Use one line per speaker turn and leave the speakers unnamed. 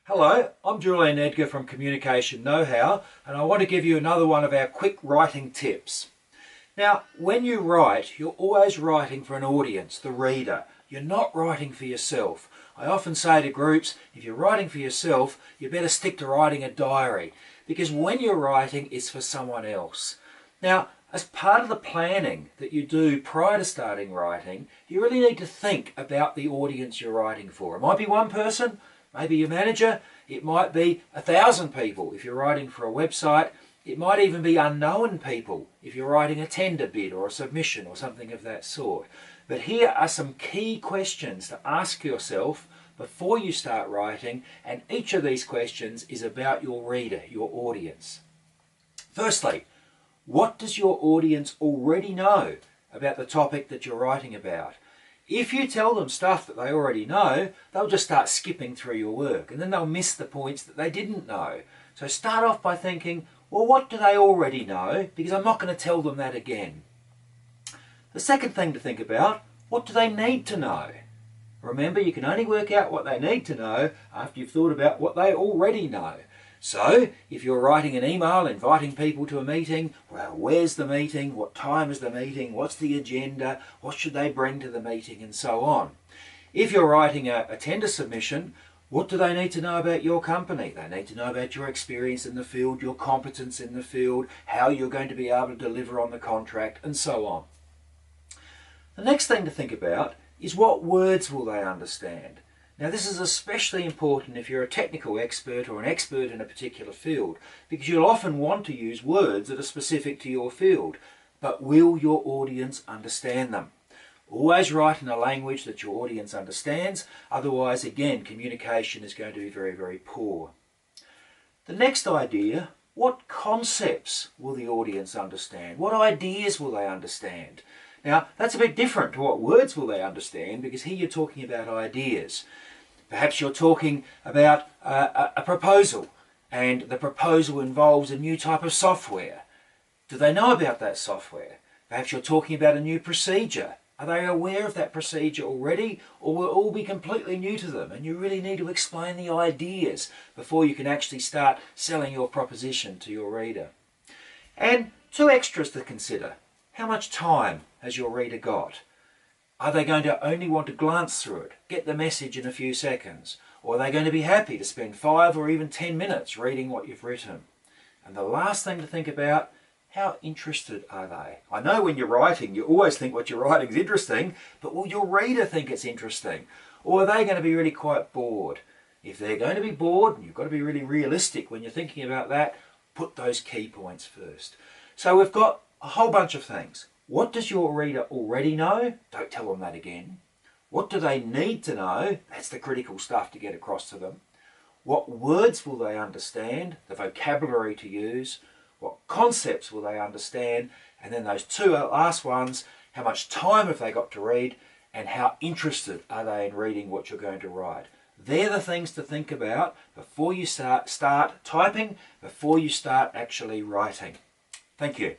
Hello, I'm Julian Edgar from Communication Know-How, and I want to give you another one of our quick writing tips. Now, when you write, you're always writing for an audience, the reader. You're not writing for yourself. I often say to groups, if you're writing for yourself, you better stick to writing a diary, because when you're writing, it's for someone else. Now, as part of the planning that you do prior to starting writing, you really need to think about the audience you're writing for. It might be one person, maybe your manager, it might be 1,000 people if you're writing for a website, it might even be unknown people if you're writing a tender bid or a submission or something of that sort. But here are some key questions to ask yourself before you start writing, and each of these questions is about your reader, your audience. Firstly, what does your audience already know about the topic that you're writing about? If you tell them stuff that they already know, they'll just start skipping through your work, and then they'll miss the points that they didn't know. So start off by thinking, well, what do they already know? Because I'm not going to tell them that again. The second thing to think about, what do they need to know? Remember, you can only work out what they need to know after you've thought about what they already know. So, if you're writing an email inviting people to a meeting, well, where's the meeting? What time is the meeting? What's the agenda? What should they bring to the meeting? And so on. If you're writing a tender submission, what do they need to know about your company? They need to know about your experience in the field, your competence in the field, how you're going to be able to deliver on the contract, and so on. The next thing to think about is what words will they understand? Now, this is especially important if you're a technical expert or an expert in a particular field, because you'll often want to use words that are specific to your field. But will your audience understand them? Always write in a language that your audience understands, otherwise, again, communication is going to be very, very poor. The next idea, what concepts will the audience understand? What ideas will they understand? Now, that's a bit different to what words will they understand, because here you're talking about ideas. Perhaps you're talking about a proposal, and the proposal involves a new type of software. Do they know about that software? Perhaps you're talking about a new procedure. Are they aware of that procedure already, or will it all be completely new to them? And you really need to explain the ideas before you can actually start selling your proposition to your reader. And two extras to consider. How much time has your reader got? Are they going to only want to glance through it, get the message in a few seconds? Or are they going to be happy to spend 5 or even 10 minutes reading what you've written? And the last thing to think about, how interested are they? I know when you're writing, you always think what you're writing is interesting, but will your reader think it's interesting? Or are they going to be really quite bored? If they're going to be bored, and you've got to be really realistic when you're thinking about that, put those key points first. So we've got a whole bunch of things. What does your reader already know? Don't tell them that again. What do they need to know? That's the critical stuff to get across to them. What words will they understand? The vocabulary to use. What concepts will they understand? And then those two last ones, how much time have they got to read? And how interested are they in reading what you're going to write? They're the things to think about before you start typing, before you start actually writing. Thank you.